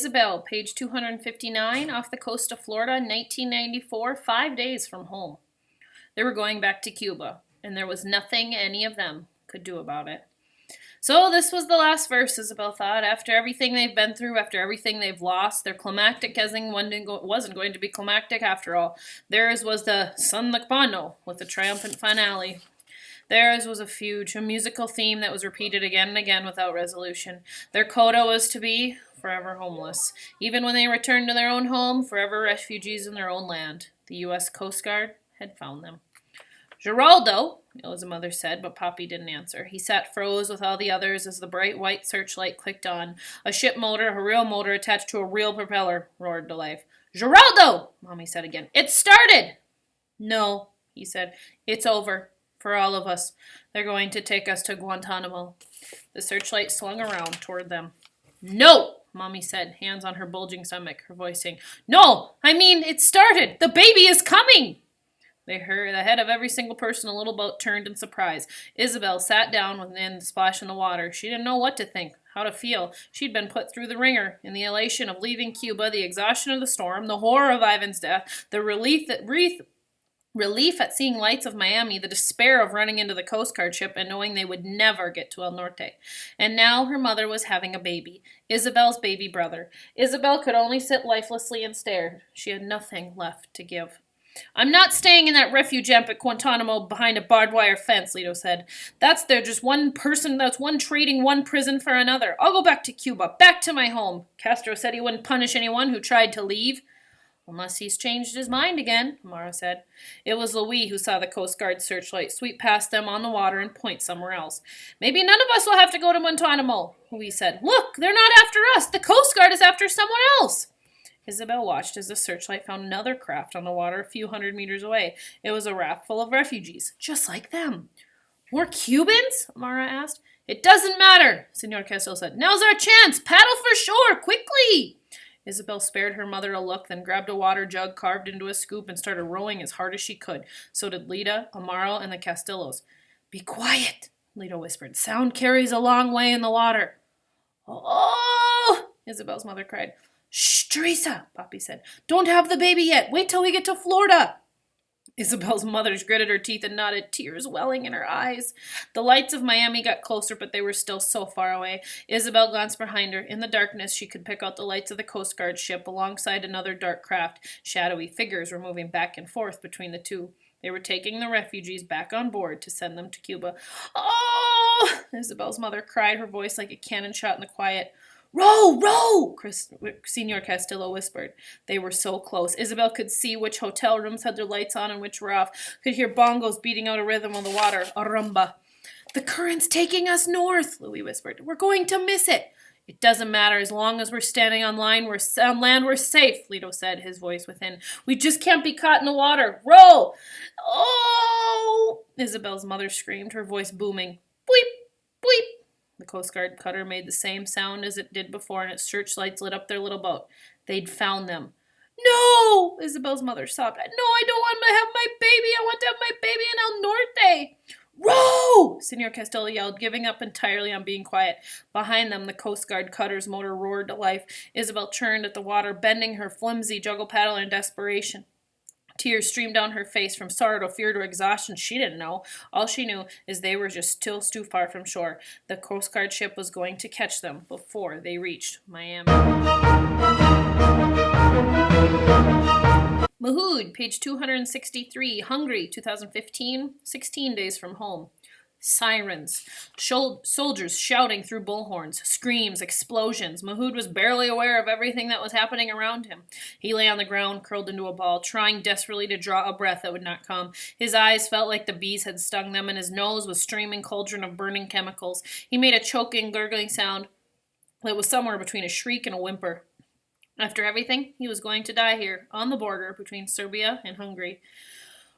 Isabel, page 259, off the coast of Florida, 1994, 5 days from home. They were going back to Cuba, and there was nothing any of them could do about it. So this was the last verse, Isabel thought. After everything they've been through, after everything they've lost, their climactic ending wasn't going to be climactic after all. Theirs was the San Lacbano, with a triumphant finale. Theirs was a fugue, a musical theme that was repeated again and again without resolution. Their coda was to be forever homeless. Even when they returned to their own home, forever refugees in their own land. The U.S. Coast Guard had found them. Geraldo, Ilza's mother said, but Poppy didn't answer. He sat froze with all the others as the bright white searchlight clicked on. A ship motor, a real motor attached to a real propeller, roared to life. Geraldo, Mommy said again. It started! No, he said. It's over. For all of us. They're going to take us to Guantanamo. The searchlight swung around toward them. No, Mommy said, hands on her bulging stomach, her voice saying, No, I mean, it started. The baby is coming. They heard the head of every single person in the little boat turned in surprise. Isabel sat down within the splash in the water. She didn't know what to think, how to feel. She'd been put through the ringer. In the elation of leaving Cuba, the exhaustion of the storm, the horror of Ivan's death, the relief at seeing lights of Miami, the despair of running into the Coast Guard ship and knowing they would never get to El Norte. And now her mother was having a baby, Isabel's baby brother. Isabel could only sit lifelessly and stare. She had nothing left to give. I'm not staying in that refuge camp at Guantanamo behind a barbed wire fence, Leto said. That's just one person, that's one trading one prison for another. I'll go back to Cuba, back to my home. Castro said he wouldn't punish anyone who tried to leave. Unless he's changed his mind again, Amara said. It was Louis who saw the Coast Guard searchlight sweep past them on the water and point somewhere else. Maybe none of us will have to go to Guantanamo, Louis said. Look, they're not after us. The Coast Guard is after someone else. Isabel watched as the searchlight found another craft on the water a few hundred meters away. It was a raft full of refugees, just like them. More Cubans? Amara asked. It doesn't matter, Senor Castillo said. Now's our chance. Paddle for shore, quickly. Isabel spared her mother a look, then grabbed a water jug carved into a scoop and started rowing as hard as she could. So did Lita, Amaro, and the Castillos. Be quiet, Lita whispered. Sound carries a long way in the water. Oh, Isabel's mother cried. Shh, Teresa, Poppy said. Don't have the baby yet. Wait till we get to Florida. Isabel's mother gritted her teeth and nodded, tears welling in her eyes. The lights of Miami got closer, but they were still so far away. Isabel glanced behind her. In the darkness, she could pick out the lights of the Coast Guard ship alongside another dark craft. Shadowy figures were moving back and forth between the two. They were taking the refugees back on board to send them to Cuba. Oh! Isabel's mother cried, her voice like a cannon shot in the quiet. Row, row, Senor Castillo whispered. They were so close. Isabel could see which hotel rooms had their lights on and which were off. Could hear bongos beating out a rhythm on the water. A rumba. The current's taking us north, Louis whispered. We're going to miss it. It doesn't matter. As long as we're standing on land, we're safe, Leto said, his voice within. We just can't be caught in the water. Row! Oh! Isabel's mother screamed, her voice booming. Bleep! Bleep! The Coast Guard cutter made the same sound as it did before, and its searchlights lit up their little boat. They'd found them. No! Isabel's mother sobbed. No, I don't want to have my baby. I want to have my baby in El Norte. Row! Senor Castillo yelled, giving up entirely on being quiet. Behind them, the Coast Guard cutter's motor roared to life. Isabel churned at the water, bending her flimsy juggle paddle in desperation. Tears streamed down her face from sorrow to fear to exhaustion. She didn't know. All she knew is they were just still too far from shore. The Coast Guard ship was going to catch them before they reached Miami. Mahood, page 263, Hungary, 2015, 16 days from home. Sirens. Soldiers shouting through bullhorns. Screams. Explosions. Mahood was barely aware of everything that was happening around him. He lay on the ground, curled into a ball, trying desperately to draw a breath that would not come. His eyes felt like the bees had stung them, and his nose was streaming cauldron of burning chemicals. He made a choking, gurgling sound that was somewhere between a shriek and a whimper. After everything, he was going to die here, on the border between Serbia and Hungary.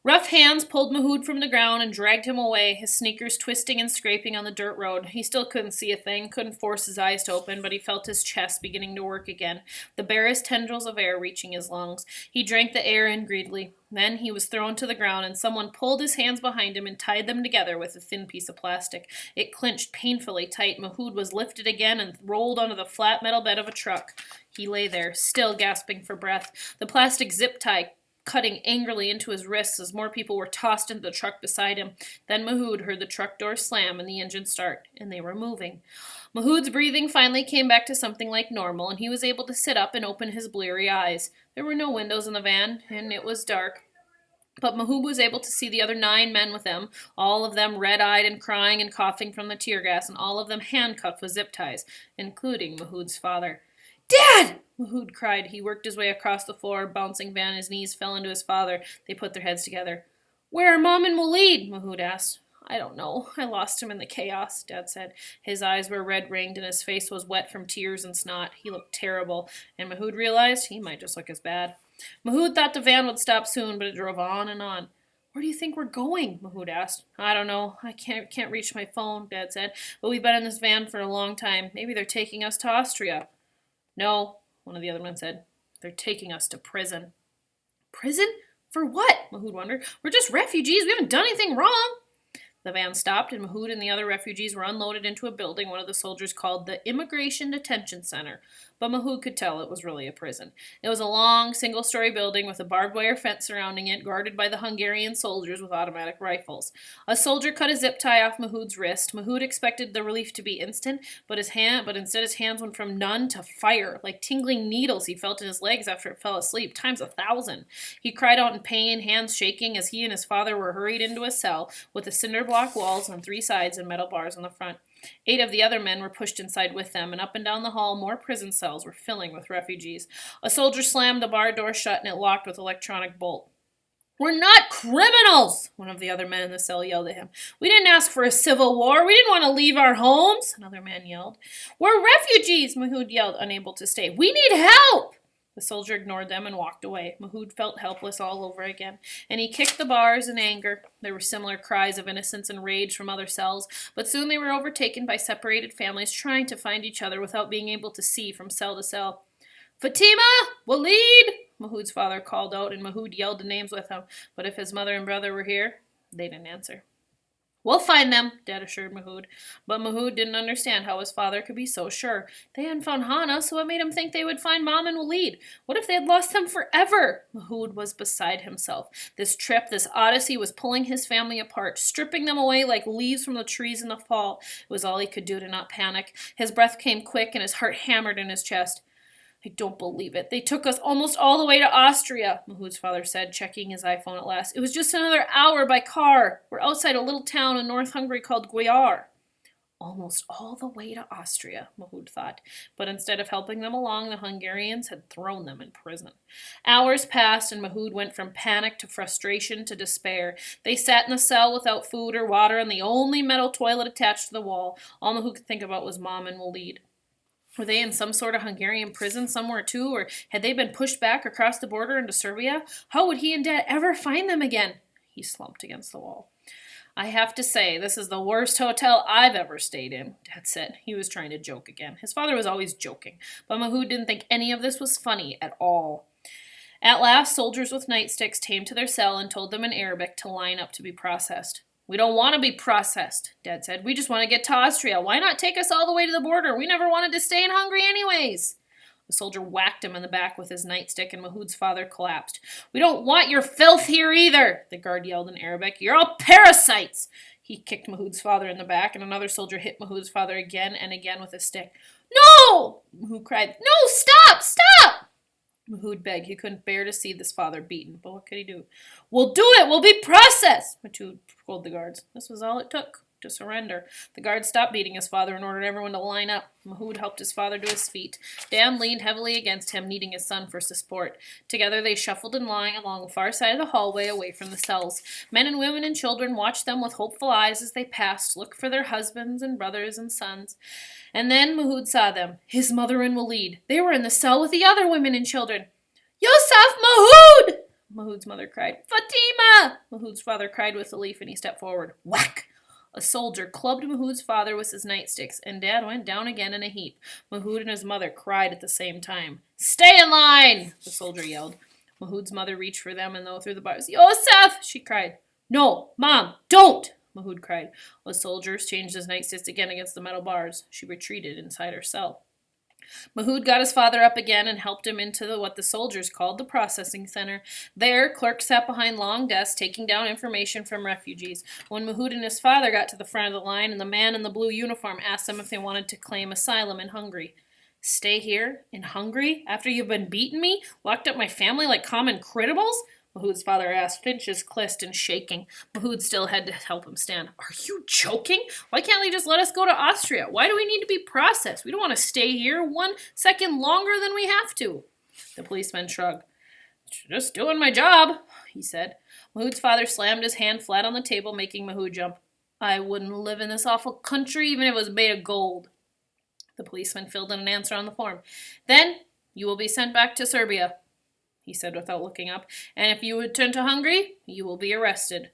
Rough hands pulled Mahood from the ground and dragged him away, his sneakers twisting and scraping on the dirt road. He still couldn't see a thing, couldn't force his eyes to open, but he felt his chest beginning to work again, the barest tendrils of air reaching his lungs. He drank the air in greedily. Then he was thrown to the ground, and someone pulled his hands behind him and tied them together with a thin piece of plastic. It clinched painfully tight. Mahood was lifted again and rolled onto the flat metal bed of a truck. He lay there, still gasping for breath. The plastic zip tie cutting angrily into his wrists as more people were tossed into the truck beside him. Then Mahood heard the truck door slam and the engine start, and they were moving. Mahood's breathing finally came back to something like normal, and he was able to sit up and open his bleary eyes. There were no windows in the van, and it was dark. But Mahood was able to see the other 9 men with him, all of them red-eyed and crying and coughing from the tear gas, and all of them handcuffed with zip ties, including Mahood's father. "Dad!" Mahood cried. He worked his way across the floor, bouncing Van. His knees fell into his father. They put their heads together. "Where are Mom and Waleed?" Mahood asked. "I don't know. I lost him in the chaos," Dad said. His eyes were red-ringed and his face was wet from tears and snot. He looked terrible, and Mahood realized he might just look as bad. Mahood thought the van would stop soon, but it drove on and on. "Where do you think we're going?" Mahood asked. "I don't know. I can't reach my phone," Dad said. "But we've been in this van for a long time. Maybe they're taking us to Austria." "No," one of the other men said. "They're taking us to prison." "Prison? For what?" Mahood wondered. "We're just refugees. We haven't done anything wrong." The van stopped, and Mahood and the other refugees were unloaded into a building one of the soldiers called the Immigration Detention Center. But Mahood could tell it was really a prison. It was a long, single-story building with a barbed wire fence surrounding it, guarded by the Hungarian soldiers with automatic rifles. A soldier cut a zip tie off Mahood's wrist. Mahood expected the relief to be instant, but instead his hands went from numb to fire, like tingling needles he felt in his legs after it fell asleep, times 1,000. He cried out in pain, hands shaking, as he and his father were hurried into a cell with a cinder block walls on 3 sides and metal bars on the front. 8 of the other men were pushed inside with them, and up and down the hall more prison cells were filling with refugees. A soldier slammed the bar door shut, and it locked with electronic bolt. "We're not criminals!" one of the other men in the cell yelled at him. "We didn't ask for a civil war. We didn't want to leave our homes," another man yelled. "We're refugees," Mahood yelled, unable to stay. "We need help!" The soldier ignored them and walked away. Mahood felt helpless all over again, and he kicked the bars in anger. There were similar cries of innocence and rage from other cells, but soon they were overtaken by separated families trying to find each other without being able to see from cell to cell. "Fatima! Waleed!" Mahood's father called out, and Mahood yelled the names with him, but if his mother and brother were here, they didn't answer. "We'll find them," Dad assured Mahood. But Mahood didn't understand how his father could be so sure. They hadn't found Hannah, so what made him think they would find Mom and Waleed? What if they had lost them forever? Mahood was beside himself. This trip, this odyssey, was pulling his family apart, stripping them away like leaves from the trees in the fall. It was all he could do to not panic. His breath came quick and his heart hammered in his chest. "I don't believe it. They took us almost all the way to Austria," Mahood's father said, checking his iPhone at last. "It was just another hour by car. We're outside a little town in North Hungary called Győr." Almost all the way to Austria, Mahood thought. But instead of helping them along, the Hungarians had thrown them in prison. Hours passed, and Mahood went from panic to frustration to despair. They sat in the cell without food or water and the only metal toilet attached to the wall. All Mahood could think about was Mom and Waleed. Were they in some sort of Hungarian prison somewhere too, or had they been pushed back across the border into Serbia? How would he and Dad ever find them again? He slumped against the wall. "I have to say, this is the worst hotel I've ever stayed in," Dad said. He was trying to joke again. His father was always joking, but Mahood didn't think any of this was funny at all. At last, soldiers with nightsticks came to their cell and told them in Arabic to line up to be processed. "We don't want to be processed," Dad said. "We just want to get to Austria. Why not take us all the way to the border? We never wanted to stay in Hungary anyways." The soldier whacked him in the back with his nightstick, and Mahood's father collapsed. "We don't want your filth here either," the guard yelled in Arabic. "You're all parasites." He kicked Mahood's father in the back, and another soldier hit Mahood's father again and again with a stick. "No!" Mahood cried. "No, stop! Stop!" Mahood begged. He couldn't bear to see this father beaten, but what could he do? "We'll do it! We'll be processed!" Mahood told the guards. This was all it took to surrender. The guards stopped beating his father and ordered everyone to line up. Mahood helped his father to his feet. Dan leaned heavily against him, needing his son for support. Together they shuffled in line along the far side of the hallway away from the cells. Men and women and children watched them with hopeful eyes as they passed, looked for their husbands and brothers and sons. And then Mahood saw them, his mother and Waleed. They were in the cell with the other women and children. "Yusuf! Mahood!" Mahood's mother cried. Fatima! Mahood's father cried with relief, and he stepped forward. Whack! A soldier clubbed Mahood's father with his nightsticks, and Dad went down again in a heap. Mahood and his mother cried at the same time. Stay in line! The soldier yelled. Mahood's mother reached for them and though through the bars. Yosef! She cried. No, Mom, don't! Mahood cried. The soldiers changed his nightsticks again against the metal bars. She retreated inside her cell. Mahood got his father up again and helped him into what the soldiers called the processing center. There, clerks sat behind long desks taking down information from refugees. When Mahood and his father got to the front of the line, and the man in the blue uniform asked them if they wanted to claim asylum in Hungary. Stay here? In Hungary? After you've been beating me? Locked up my family like common criminals? Mahood's father asked, Finch's clinched and shaking. Mahood still had to help him stand. Are you joking? Why can't they just let us go to Austria? Why do we need to be processed? We don't want to stay here 1 second longer than we have to. The policeman shrugged. Just doing my job, he said. Mahood's father slammed his hand flat on the table, making Mahood jump. I wouldn't live in this awful country even if it was made of gold. The policeman filled in an answer on the form. Then you will be sent back to Serbia, he said without looking up, and if you return to Hungary, you will be arrested.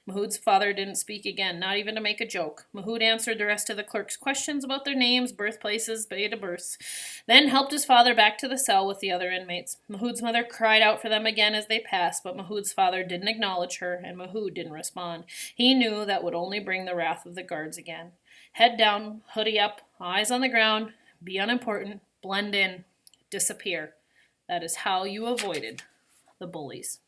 Mahood's father didn't speak again, not even to make a joke. Mahood answered the rest of the clerks' questions about their names, birthplaces, date of births, then helped his father back to the cell with the other inmates. Mahood's mother cried out for them again as they passed, but Mahood's father didn't acknowledge her, and Mahood didn't respond. He knew that would only bring the wrath of the guards again. Head down, hoodie up, eyes on the ground, be unimportant, blend in, disappear. That is how you avoided the bullies.